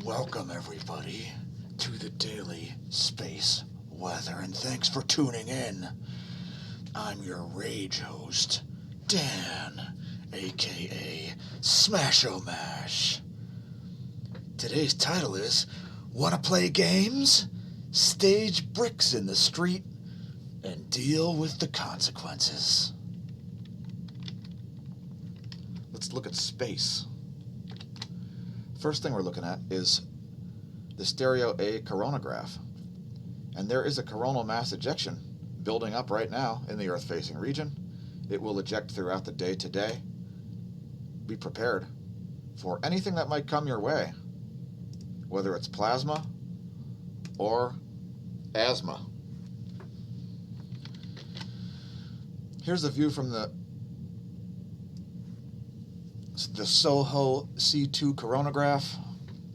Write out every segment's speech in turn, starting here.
Welcome, everybody, to the Daily Space Weather, and thanks for tuning in. I'm your rage host, Dan, aka smAsho Mash. Today's title is, Wanna Play Games? Stage bricks in the street and deal with the consequences. Let's look at space. First thing we're looking at is the stereo A coronagraph. And there is a coronal mass ejection building up right now in the Earth-facing region. It will eject throughout the day today. Be prepared for anything that might come your way, whether it's plasma or asthma. Here's a view from the SOHO C2 coronagraph,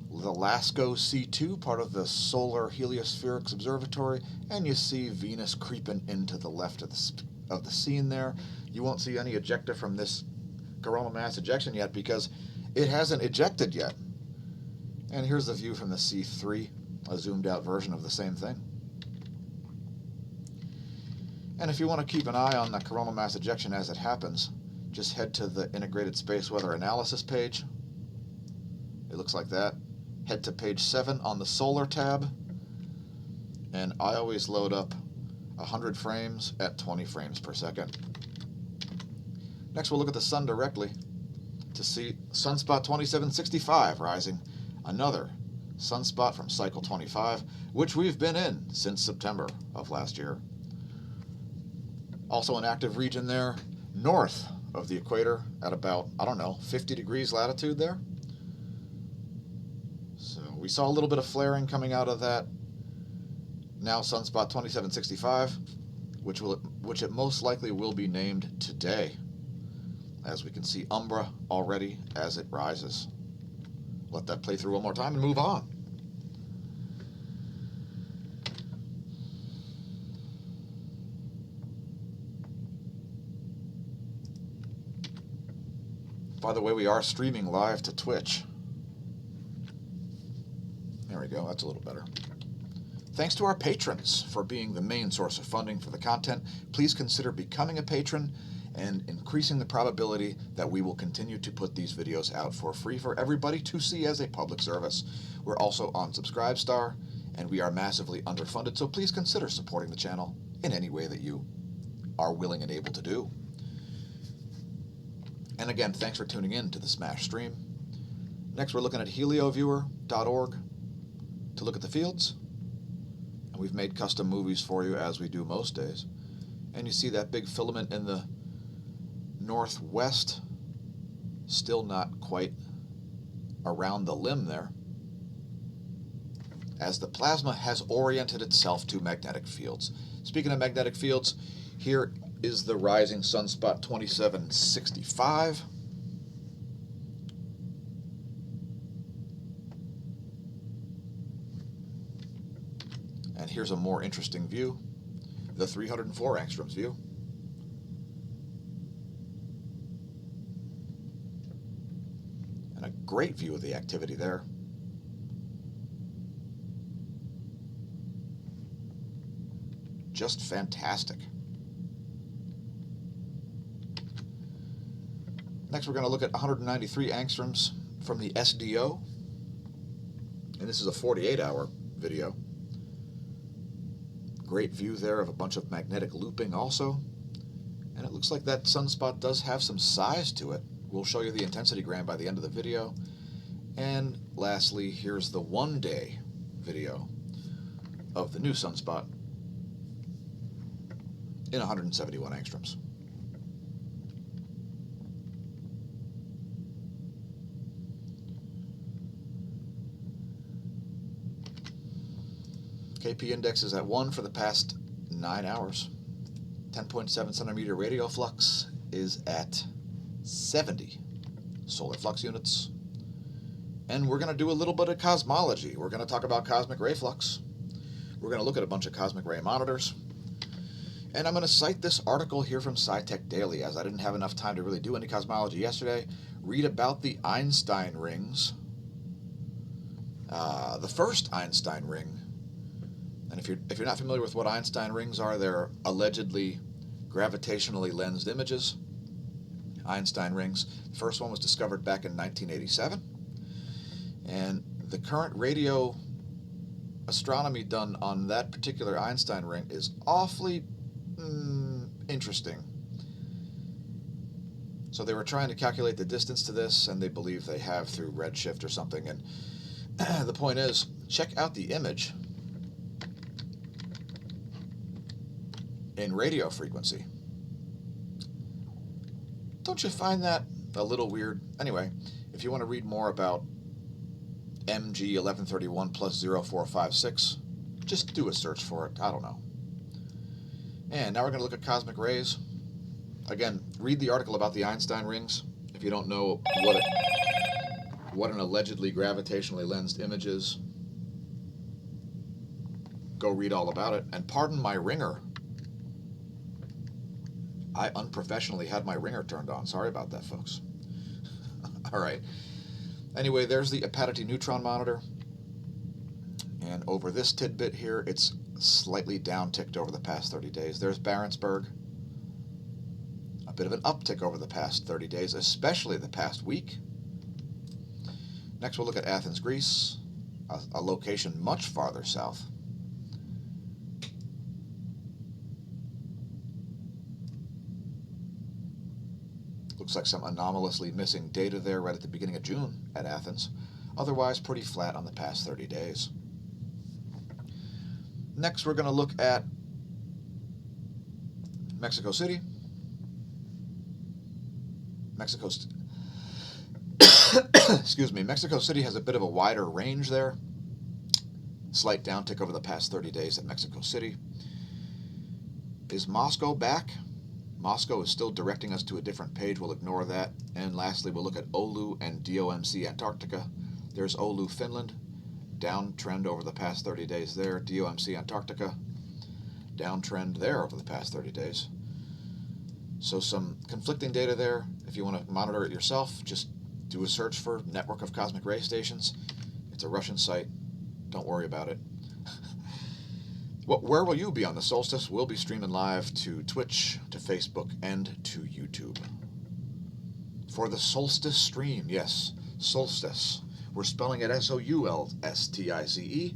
the LASCO C2, part of the Solar Heliospherics Observatory, and you see Venus creeping into the left of the scene there. You won't see any ejecta from this coronal mass ejection yet because it hasn't ejected yet. And here's the view from the C3, a zoomed out version of the same thing. And if you want to keep an eye on the coronal mass ejection as it happens, just head to the Integrated Space Weather Analysis page. It looks like that. Head to page 7 on the Solar tab. And I always load up 100 frames at 20 frames per second. Next, we'll look at the sun directly to see Sunspot 2765 rising. Another sunspot from cycle 25, which we've been in since September of last year. Also an active region there, north of the equator at about, 50 degrees latitude there. So we saw a little bit of flaring coming out of that. Now Sunspot 2765, which it most likely will be named today, as we can see umbra already as it rises. Let that play through one more time and move on. By the way, we are streaming live to Twitch. There we go, that's a little better. Thanks to our patrons for being the main source of funding for the content. Please consider becoming a patron and increasing the probability that we will continue to put these videos out for free for everybody to see as a public service. We're also on Subscribestar, and we are massively underfunded, so please consider supporting the channel in any way that you are willing and able to do. And again, thanks for tuning in to the Smash stream. Next, we're looking at helioviewer.org to look at the fields. And we've made custom movies for you, as we do most days. And you see that big filament in the northwest, still not quite around the limb there, as the plasma has oriented itself to magnetic fields. Speaking of magnetic fields, here is the rising sunspot 2765. And here's a more interesting view, the 304 angstroms view. And a great view of the activity there. Just fantastic. Next, we're going to look at 193 angstroms from the SDO. And this is a 48-hour video. Great view there of a bunch of magnetic looping also. And it looks like that sunspot does have some size to it. We'll show you the intensity gram by the end of the video. And lastly, here's the one-day video of the new sunspot in 171 angstroms. KP index is at 1 for the past 9 hours. 10.7 centimeter radial flux is at 70 solar flux units. And we're going to do a little bit of cosmology. We're going to talk about cosmic ray flux. We're going to look at a bunch of cosmic ray monitors. And I'm going to cite this article here from SciTech Daily, as I didn't have enough time to really do any cosmology yesterday. Read about the Einstein rings The first Einstein ring, and if you're not familiar with what Einstein rings are, they're allegedly gravitationally lensed images. Einstein rings. The first one was discovered back in 1987, and the current radio astronomy done on that particular Einstein ring is awfully interesting. So they were trying to calculate the distance to this, and they believe they have through redshift or something. And the point is, check out the image in radio frequency. Don't you find that a little weird? Anyway, if you want to read more about MG 1131 plus 0456, just do a search for it. I don't know. And now we're going to look at cosmic rays. Again, read the article about the Einstein rings if you don't know what an allegedly gravitationally lensed image is. Go read all about it. And pardon my ringer. I unprofessionally had my ringer turned on. Sorry about that, folks. All right. Anyway, there's the Apatity neutron monitor. And over this tidbit here, it's slightly down-ticked over the past 30 days. There's Barentsburg. A bit of an uptick over the past 30 days, especially the past week. Next, we'll look at Athens, Greece, a location much farther south. Looks like some anomalously missing data there right at the beginning of June at Athens. Otherwise, pretty flat on the past 30 days. Next, we're going to look at Mexico City. Excuse me. Mexico City has a bit of a wider range there. Slight downtick over the past 30 days at Mexico City. Is Moscow back? Moscow is still directing us to a different page. We'll ignore that. And lastly, we'll look at Oulu and DOMC Antarctica. There's Oulu, Finland. Downtrend over the past 30 days there. DOMC Antarctica. Downtrend there over the past 30 days. So some conflicting data there. If you want to monitor it yourself, just do a search for Network of Cosmic Ray Stations. It's a Russian site. Don't worry about it. Where will you be on the solstice? We'll be streaming live to Twitch, to Facebook, and to YouTube. For the solstice stream, yes, solstice. We're spelling it S-O-U-L-S-T-I-C-E,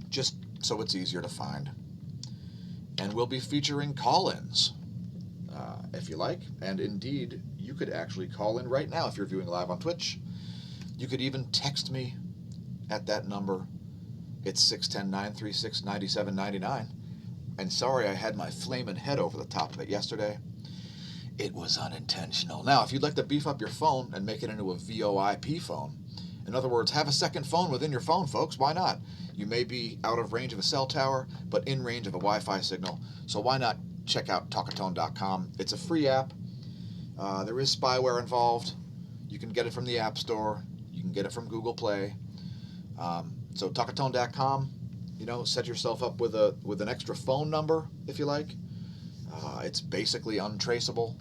just so it's easier to find. And we'll be featuring call-ins, if you like. And indeed, you could actually call in right now if you're viewing live on Twitch. You could even text me at that number. It's 610-936-9799. And sorry I had my flaming head over the top of it yesterday. It was unintentional. Now, if you'd like to beef up your phone and make it into a VoIP phone, in other words, have a second phone within your phone, folks, why not? You may be out of range of a cell tower, but in range of a Wi-Fi signal, so why not check out Talkatone.com. It's a free app. There is spyware involved. You can get it from the App Store. You can get it from Google Play. So Talkatone.com, set yourself up with an extra phone number, if you like. It's basically untraceable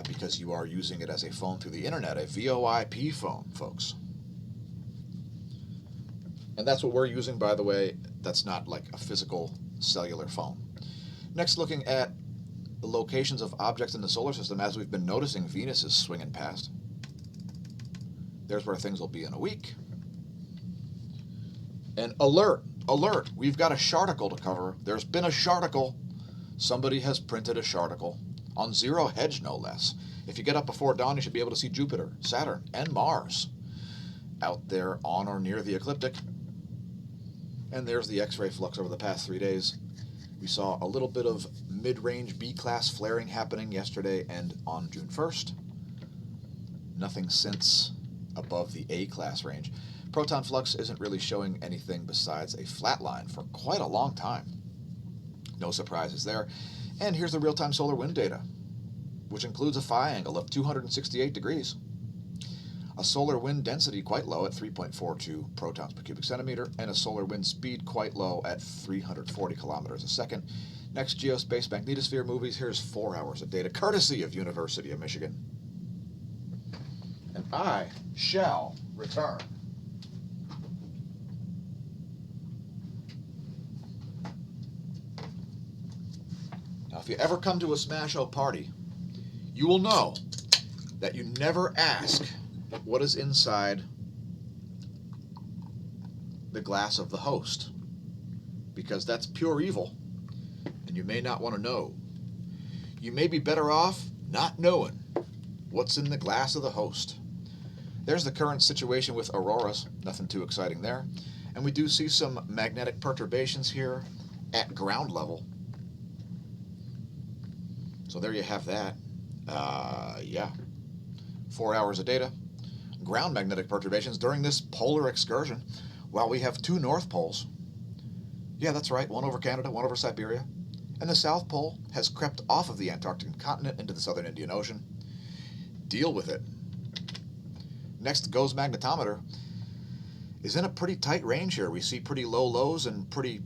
because you are using it as a phone through the internet, a VoIP phone, folks. And that's what we're using, by the way. That's not like a physical cellular phone. Next, looking at the locations of objects in the solar system. As we've been noticing, Venus is swinging past. There's where things will be in a week. And alert, we've got a sharticle to cover. There's been a sharticle. Somebody has printed a sharticle on Zero Hedge, no less. If you get up before dawn, you should be able to see Jupiter, Saturn, and Mars out there on or near the ecliptic. And there's the X-ray flux over the past 3 days. We saw a little bit of mid-range B-class flaring happening yesterday and on June 1st. Nothing since above the A-class range. Proton flux isn't really showing anything besides a flat line for quite a long time. No surprises there. And here's the real-time solar wind data, which includes a phi angle of 268 degrees. A solar wind density quite low at 3.42 protons per cubic centimeter, and a solar wind speed quite low at 340 kilometers a second. Next, Geospace Magnetosphere movies. Here's 4 hours of data, courtesy of University of Michigan. And I shall return. Now, if you ever come to a smAsho party, you will know that you never ask what is inside the glass of the host, because that's pure evil, and you may not want to know. You may be better off not knowing what's in the glass of the host. There's the current situation with auroras, nothing too exciting there, and we do see some magnetic perturbations here at ground level. So there you have that. Yeah, 4 hours of data. Ground magnetic perturbations during this polar excursion, while we have two North Poles. Yeah, that's right, one over Canada, one over Siberia. And the South Pole has crept off of the Antarctic continent into the southern Indian Ocean. Deal with it. Next, GOES magnetometer is in a pretty tight range here. We see pretty low lows and pretty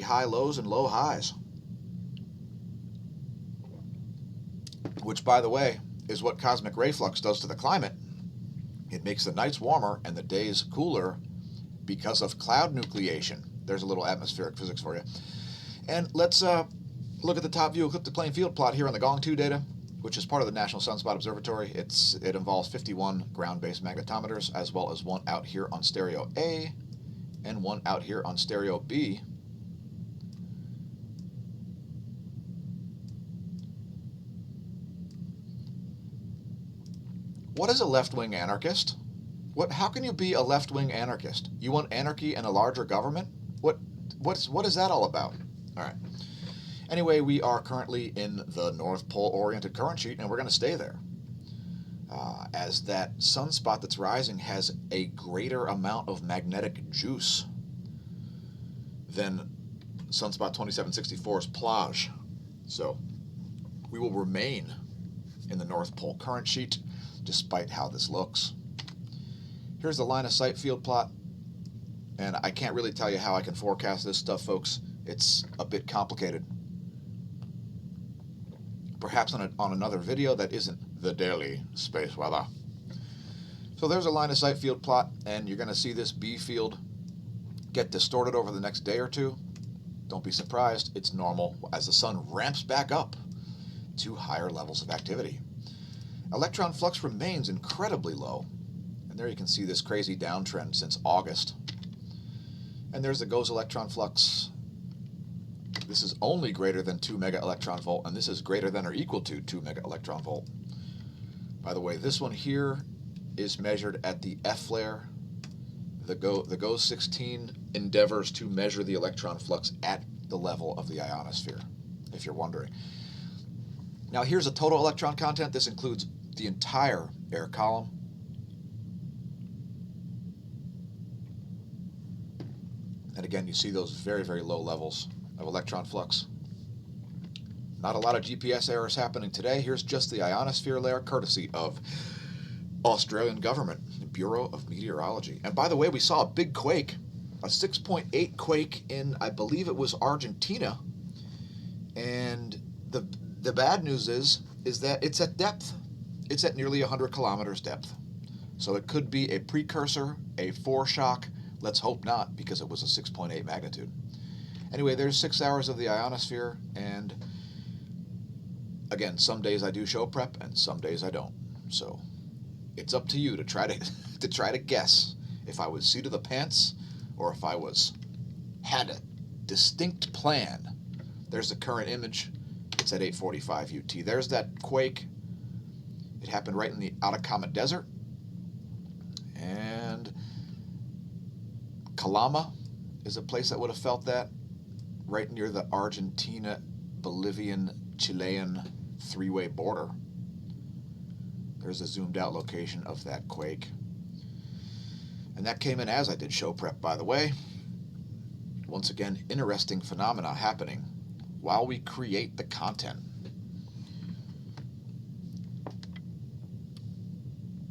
high lows and low highs. Which, by the way, is what cosmic ray flux does to the climate. It makes the nights warmer and the days cooler because of cloud nucleation. There's a little atmospheric physics for you. And let's look at the top view ecliptic plane field plot here on the GONG-2 data, which is part of the National Sunspot Observatory. It involves 51 ground-based magnetometers, as well as one out here on stereo A and one out here on stereo B. What is a left-wing anarchist? How can you be a left-wing anarchist? You want anarchy and a larger government? What is that all about? All right. Anyway, we are currently in the North Pole-oriented current sheet, and we're going to stay there. As that sunspot that's rising has a greater amount of magnetic juice than sunspot 2764's plage. So we will remain in the North Pole current sheet, despite how this looks. Here's the line of sight field plot, and I can't really tell you how I can forecast this stuff, folks. It's a bit complicated. Perhaps on another video that isn't the daily space weather. So there's a line of sight field plot, and you're going to see this B field get distorted over the next day or two. Don't be surprised, it's normal as the sun ramps back up to higher levels of activity. Electron flux remains incredibly low, and there you can see this crazy downtrend since August. And there's the GOES electron flux. This is only greater than 2 mega electron volt, and this is greater than or equal to 2 mega electron volt. By the way, this one here is measured at the F flare. The GOES 16 endeavors to measure the electron flux at the level of the ionosphere, if you're wondering. Now here's a total electron content. This includes the entire air column. And again, you see those very, very low levels of electron flux. Not a lot of GPS errors happening today. Here's just the ionosphere layer, courtesy of Australian government, Bureau of Meteorology. And by the way, we saw a big quake, a 6.8 quake in, I believe it was Argentina. And the bad news is that it's at depth. It's at nearly 100 kilometers depth. So it could be a precursor, a foreshock. Let's hope not, because it was a 6.8 magnitude. Anyway, there's 6 hours of the ionosphere, and again, some days I do show prep, and some days I don't. So it's up to you to try to guess if I was seat of the pants or if I had a distinct plan. There's the current image. It's at 8:45 UT. There's that quake. It happened right in the Atacama Desert. And Calama is a place that would have felt that, right near the Argentina-Bolivian-Chilean three-way border. There's a zoomed out location of that quake. And that came in as I did show prep, by the way. Once again, interesting phenomena happening while we create the content.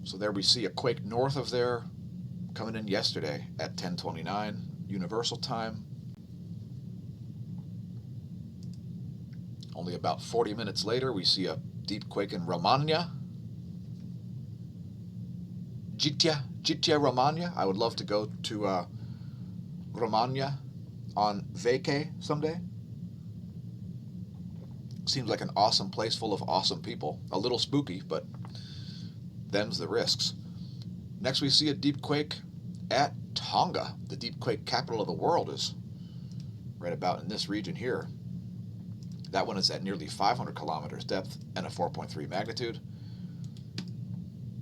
So there we see a quake north of there coming in yesterday at 10:29 Universal Time. Only about 40 minutes later, we see a deep quake in Romagna. Gittia, Romagna. I would love to go to Romagna on vacay someday. Seems like an awesome place full of awesome people. A little spooky, but them's the risks. Next we see a deep quake at Tonga. The deep quake capital of the world is right about in this region here. That one is at nearly 500 kilometers depth and a 4.3 magnitude.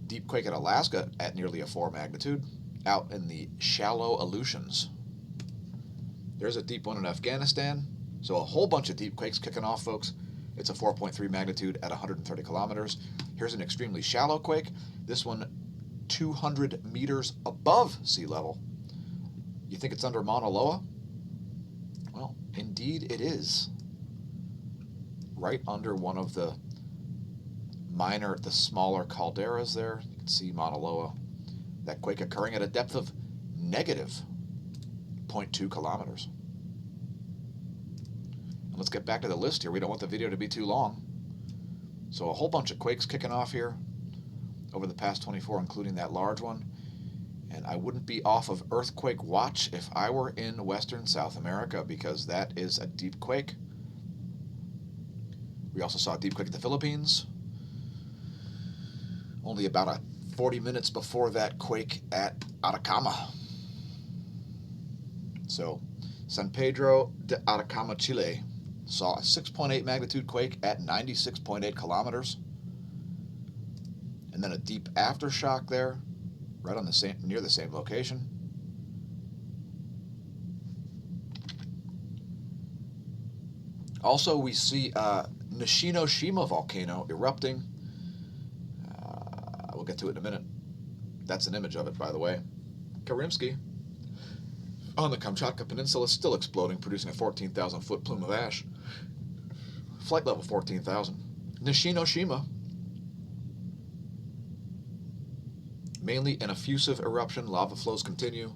Deep quake at Alaska at nearly a 4 magnitude, out in the shallow Aleutians. There's a deep one in Afghanistan. So a whole bunch of deep quakes kicking off, folks. It's a 4.3 magnitude at 130 kilometers. Here's an extremely shallow quake. This one 200 meters above sea level. You think it's under Mauna Loa? Well, indeed it is. Right under one of the smaller calderas there. You can see Mauna Loa. That quake occurring at a depth of negative 0.2 kilometers. And let's get back to the list here. We don't want the video to be too long. So a whole bunch of quakes kicking off here over the past 24, including that large one. And I wouldn't be off of earthquake watch if I were in Western South America, because that is a deep quake. We also saw a deep quake in the Philippines. Only about 40 minutes before that quake at Atacama. So, San Pedro de Atacama, Chile, saw a 6.8 magnitude quake at 96.8 kilometers. And then a deep aftershock there, right on near the same location. Also, we see Nishinoshima volcano erupting. We'll get to it in a minute. That's an image of it, by the way. Karimsky on the Kamchatka Peninsula is still exploding, producing a 14,000-foot plume of ash. Flight level 14,000. Nishinoshima, mainly an effusive eruption. Lava flows continue.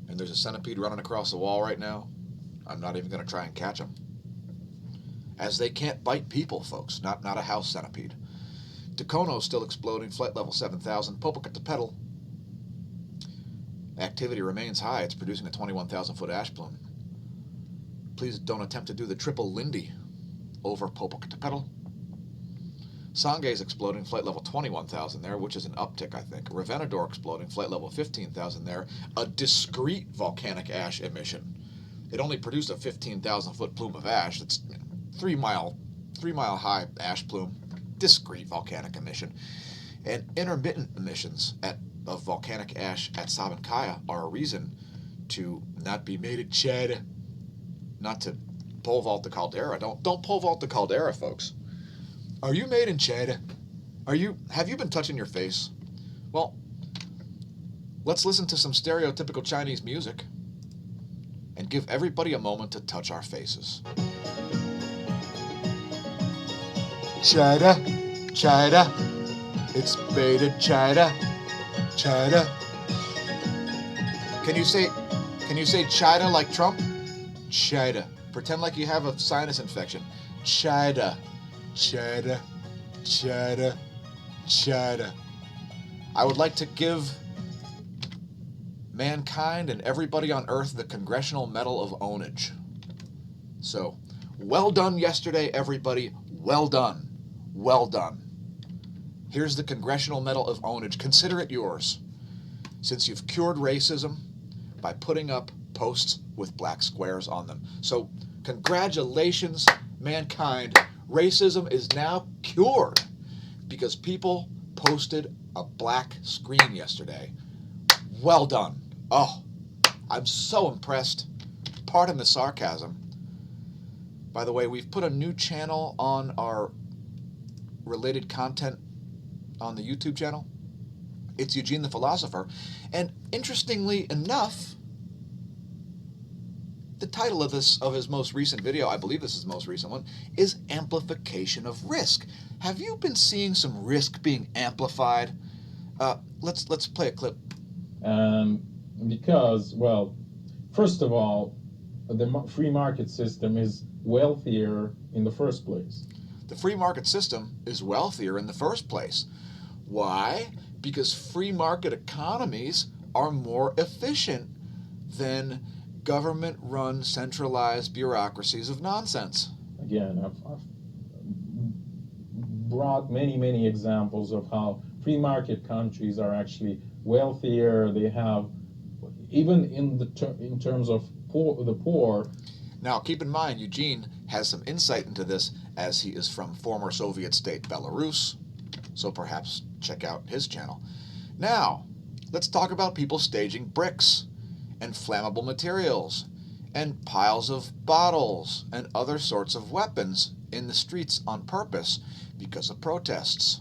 And there's a centipede running across the wall right now. I'm not even going to try and catch him, as they can't bite people, folks. Not a house centipede. Tucono still exploding, flight level 7,000. Popocatépetl, activity remains high. It's producing a 21,000-foot ash plume. Please don't attempt to do the triple Lindy over Popocatépetl. Sangay is exploding, flight level 21,000 there, which is an uptick, I think. Revenador exploding, flight level 15,000 there. A discrete volcanic ash emission. It only produced a 15,000-foot plume of ash. It's 3 mile high ash plume. Discrete volcanic emission. And intermittent emissions of volcanic ash at Sabancaya are a reason to not be made at Chad, not to pole vault the caldera. Don't pole vault the caldera, folks. Are you made in Chad? Have you been touching your face? Well, let's listen to some stereotypical Chinese music and give everybody a moment to touch our faces. China, China, it's made in China, China. Can you say China like Trump? China. Pretend like you have a sinus infection. China, China, China, China. I would like to give mankind and everybody on Earth the Congressional Medal of Ownage. So, well done yesterday, everybody. Well done. Well done. Here's the Congressional Medal of Ownage. Consider it yours, since you've cured racism by putting up posts with black squares on them. So, congratulations, mankind. Racism is now cured because people posted a black screen yesterday. Well done. Oh, I'm so impressed. Pardon the sarcasm. By the way, we've put a new channel on our related content on the YouTube channel. It's Eugene the Philosopher. And interestingly enough, the title of his most recent video, I believe this is the most recent one, is Amplification of Risk. Have you been seeing some risk being amplified? Let's play a clip. Because, well, first of all, the free market system is wealthier in the first place. The free market system is wealthier in the first place. Why? Because free market economies are more efficient than government-run centralized bureaucracies of nonsense. Again, brought many examples of how free market countries are actually wealthier. They have, even in terms of the poor. Now, keep in mind, Eugene has some insight into this as he is from former Soviet state Belarus, so perhaps check out his channel. Now, let's talk about people staging bricks and flammable materials and piles of bottles and other sorts of weapons in the streets on purpose because of protests.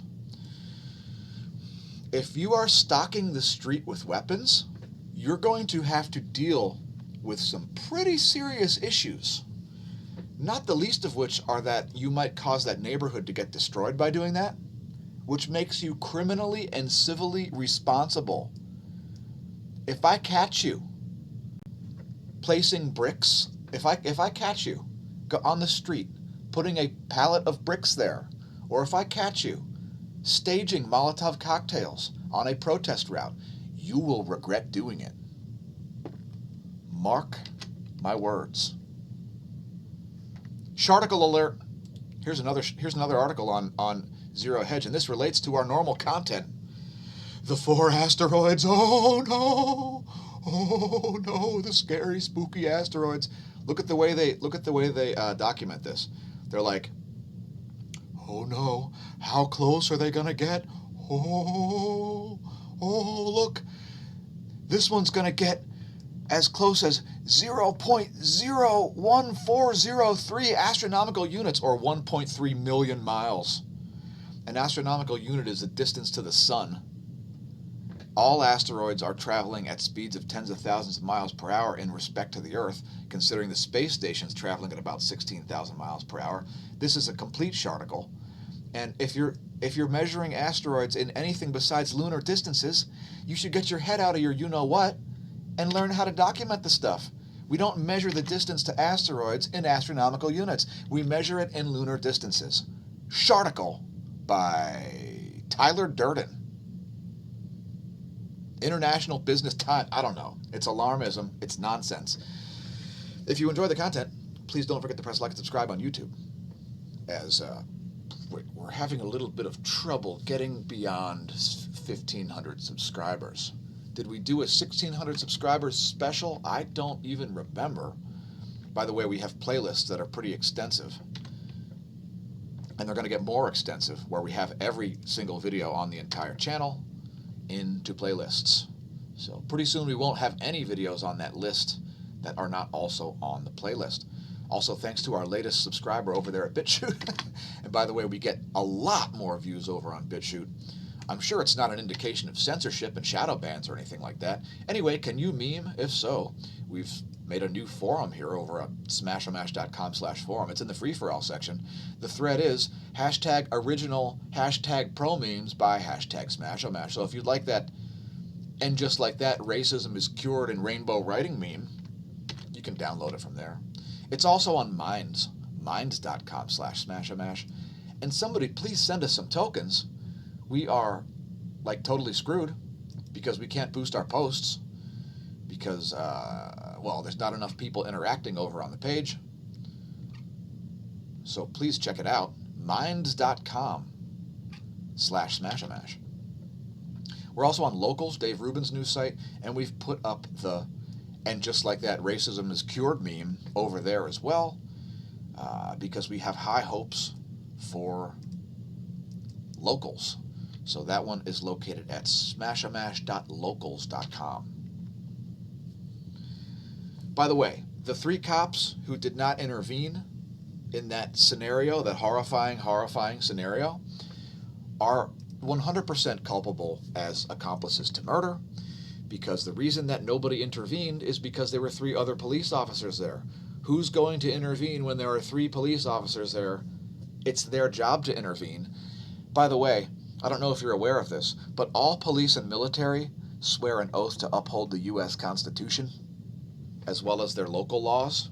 If you are stocking the street with weapons, you're going to have to deal with some pretty serious issues. Not the least of which are that you might cause that neighborhood to get destroyed by doing that, which makes you criminally and civilly responsible. If I catch you placing bricks, if I catch you on the street putting a pallet of bricks there, or if I catch you staging Molotov cocktails on a protest route, you will regret doing it. Mark my words. Sharticle alert. Here's another article on Zero Hedge, and this relates to our normal content. The 4 asteroids. Oh no! Oh no! The scary, spooky asteroids. Look at the way they document this. They're like, oh no! How close are they gonna get? Oh look! This one's gonna get as close as 0.01403 astronomical units, or 1.3 million miles. An astronomical unit is the distance to the sun. All asteroids are traveling at speeds of tens of thousands of miles per hour in respect to the Earth, considering the space station's traveling at about 16,000 miles per hour. This is a complete sharticle. And if you're measuring asteroids in anything besides lunar distances, you should get your head out of your you-know-what and learn how to document the stuff. We don't measure the distance to asteroids in astronomical units. We measure it in lunar distances. Sharticle by Tyler Durden. International Business Time. I don't know. It's alarmism. It's nonsense. If you enjoy the content, please don't forget to press like and subscribe on YouTube, as we're having a little bit of trouble getting beyond 1,500 subscribers. Did we do a 1,600 subscribers special? I don't even remember. By the way, we have playlists that are pretty extensive, and they're going to get more extensive, where we have every single video on the entire channel into playlists. So pretty soon we won't have any videos on that list that are not also on the playlist. Also, thanks to our latest subscriber over there at BitChute. And by the way, we get a lot more views over on BitChute. I'm sure it's not an indication of censorship and shadow bans or anything like that. Anyway, can you meme? If so, we've made a new forum here over at smAshomash.com/forum. It's in the free-for-all section. The thread is #original #pro memes by #smAshomash. So if you'd like that, and just like that, racism is cured in rainbow writing meme, you can download it from there. It's also on Minds, minds.com/smAshomash. And somebody please send us some tokens. We are like totally screwed because we can't boost our posts because, well, there's not enough people interacting over on the page. So please check it out. Minds.com/smAshomash. We're also on Locals, Dave Rubin's new site, and we've put up the "and just like that, racism is cured" meme over there as well, because we have high hopes for Locals. So that one is located at smashomash.locals.com. By the way, the 3 cops who did not intervene in that scenario, that horrifying scenario, are 100% culpable as accomplices to murder, because the reason that nobody intervened is because there were 3 other police officers there. Who's going to intervene when there are 3 police officers there? It's their job to intervene. By the way, I don't know if you're aware of this, but all police and military swear an oath to uphold the U.S. Constitution, as well as their local laws.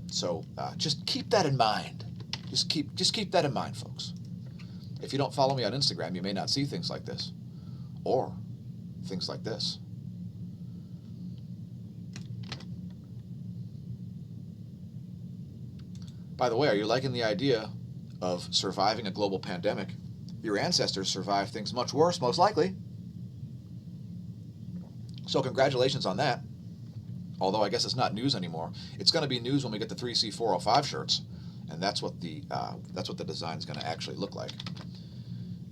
So just keep that in mind. Just keep that in mind, folks. If you don't follow me on Instagram, you may not see things like this, or things like this. By the way, are you liking the idea of surviving a global pandemic. Your ancestors survived things much worse, most likely. So congratulations on that. Although I guess it's not news anymore. It's going to be news when we get the 3C405 shirts, and that's what the design is going to actually look like.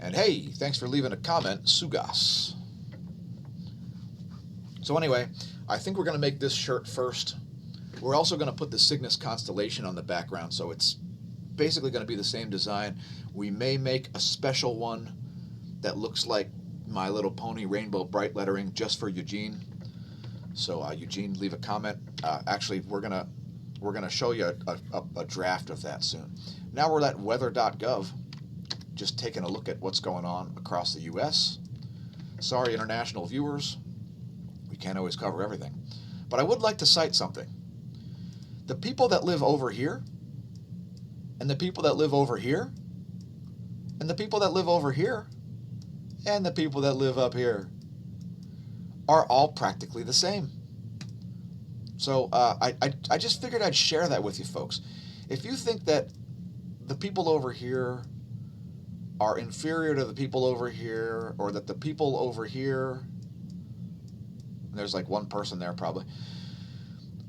And hey, thanks for leaving a comment, Sugas. So anyway, I think we're going to make this shirt first. We're also going to put the Cygnus constellation on the background, so it's basically going to be the same design. We may make a special one that looks like My Little Pony rainbow bright lettering just for Eugene. So Eugene, leave a comment. Actually, we're gonna show you a draft of that soon. Now we're at weather.gov, just taking a look at what's going on across the U.S. Sorry, international viewers, we can't always cover everything, but I would like to cite something. The people that live over here, and the people that live over here, and the people that live over here, and the people that live up here are all practically the same. So I just figured I'd share that with you folks. If you think that the people over here are inferior to the people over here, or that the people over here, and there's like one person there probably,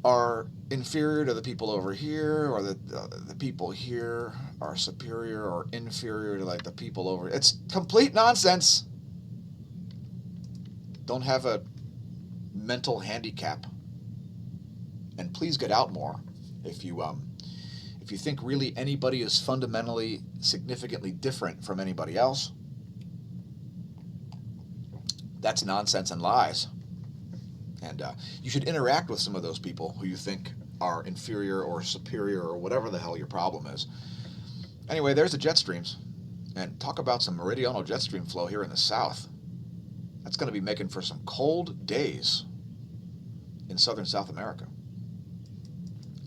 are inferior to the people over here, or that the people here are superior or inferior to like the people over, it's complete nonsense. Don't have a mental handicap, and please get out more. If you think really anybody is fundamentally significantly different from anybody else, that's nonsense and lies. And you should interact with some of those people who you think are inferior or superior or whatever the hell your problem is. Anyway, there's the jet streams, and talk about some meridional jet stream flow here in the south. That's going to be making for some cold days in southern South America.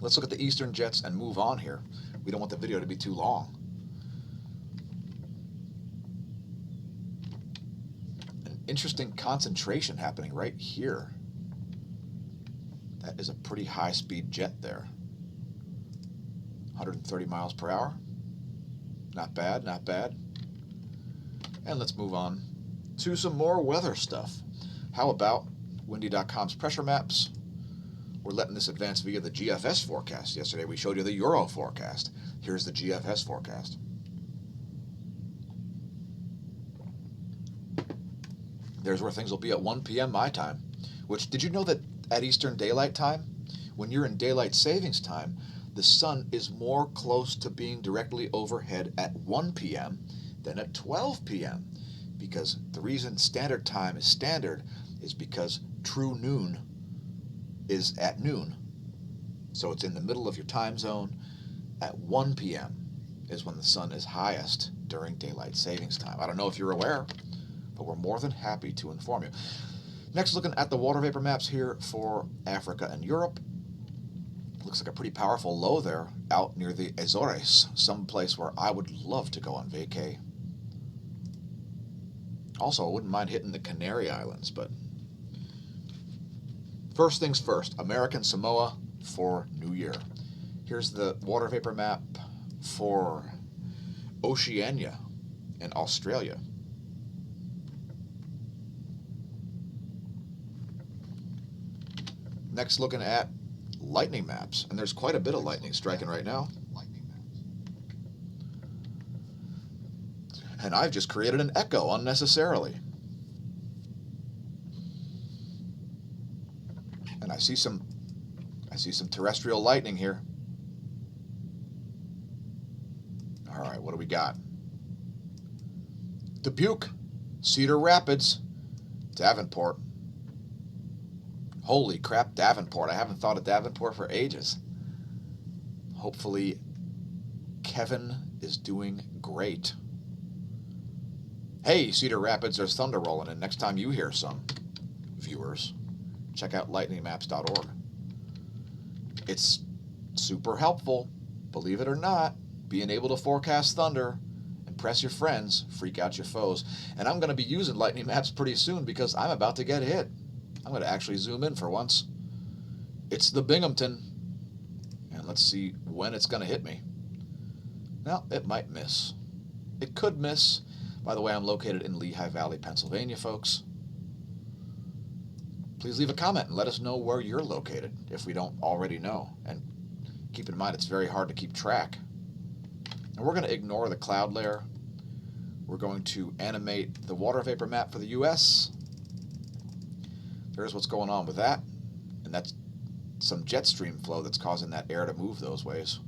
Let's look at the eastern jets and move on here. We don't want the video to be too long. An interesting concentration happening right here. That is a pretty high-speed jet there. 130 miles per hour. Not bad, not bad. And let's move on to some more weather stuff. How about windy.com's pressure maps? We're letting this advance via the GFS forecast. Yesterday we showed you the Euro forecast. Here's the GFS forecast. There's where things will be at 1 p.m. my time. Which, did you know that at Eastern Daylight Time, when you're in daylight savings time, the sun is more close to being directly overhead at 1 p.m. than at 12 p.m. Because the reason standard time is standard is because true noon is at noon. So it's in the middle of your time zone. At 1 p.m. is when the sun is highest during daylight savings time. I don't know if you're aware, but we're more than happy to inform you. Next, looking at the water vapor maps here for Africa and Europe. Looks like a pretty powerful low there out near the Azores, someplace where I would love to go on vacay. Also, I wouldn't mind hitting the Canary Islands, but first things first, American Samoa for New Year. Here's the water vapor map for Oceania and Australia. Next, looking at lightning maps, and there's quite a bit of lightning striking right now. And I've just created an echo unnecessarily. And I see some terrestrial lightning here. All right, what do we got? Dubuque, Cedar Rapids, Davenport. Holy crap, Davenport. I haven't thought of Davenport for ages. Hopefully, Kevin is doing great. Hey, Cedar Rapids, there's thunder rolling in. Next time you hear some, viewers, check out lightningmaps.org. It's super helpful, believe it or not, being able to forecast thunder. Impress your friends, freak out your foes. And I'm going to be using lightning maps pretty soon because I'm about to get hit. I'm going to actually zoom in for once. It's the Binghamton. And let's see when it's going to hit me. Now, it might miss. It could miss. By the way, I'm located in Lehigh Valley, Pennsylvania, folks. Please leave a comment and let us know where you're located if we don't already know. And keep in mind, it's very hard to keep track. And we're going to ignore the cloud layer. We're going to animate the water vapor map for the US. There's what's going on with that. And that's some jet stream flow that's causing that air to move those ways.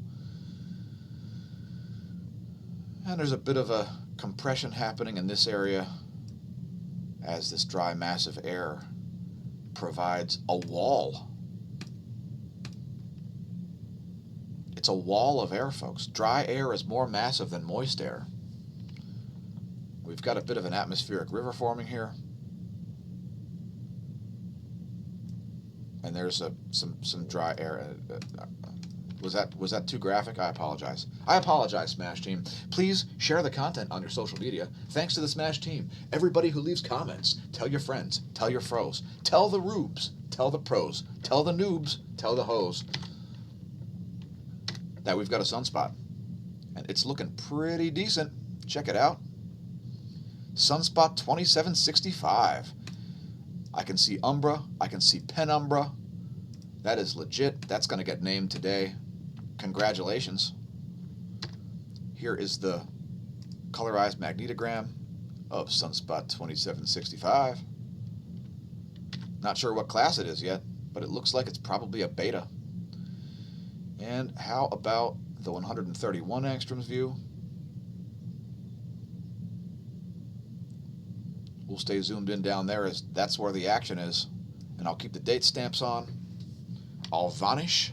And there's a bit of a compression happening in this area as this dry mass of air provides a wall. It's a wall of air, folks. Dry air is more massive than moist air. We've got a bit of an atmospheric river forming here. And there's some dry air. Was that too graphic? I apologize. I apologize, Smash Team. Please share the content on your social media. Thanks to the Smash Team. Everybody who leaves comments, tell your friends, tell your foes, tell the rubes, tell the pros, tell the noobs, tell the hoes that we've got a sunspot. And it's looking pretty decent. Check it out. Sunspot 2765. I can see umbra. I can see penumbra. That is legit. That's going to get named today. Congratulations. Here is the colorized magnetogram of Sunspot 2765. Not sure what class it is yet, but it looks like it's probably a beta. And how about the 131 angstroms view? We'll stay zoomed in down there, as that's where the action is. And I'll keep the date stamps on. I'll vanish.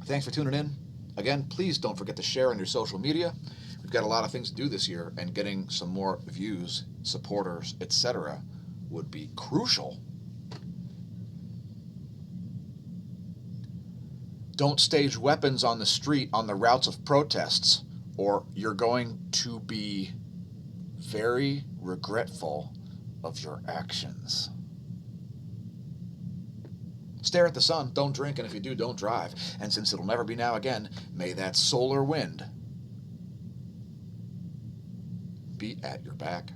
Thanks for tuning in. Again, please don't forget to share on your social media. We've got a lot of things to do this year, and getting some more views, supporters, etc. would be crucial. Don't stage weapons on the street on the routes of protests, or you're going to be very regretful of your actions. Stare at the sun, don't drink, and if you do, don't drive. And since it'll never be now again, may that solar wind be at your back.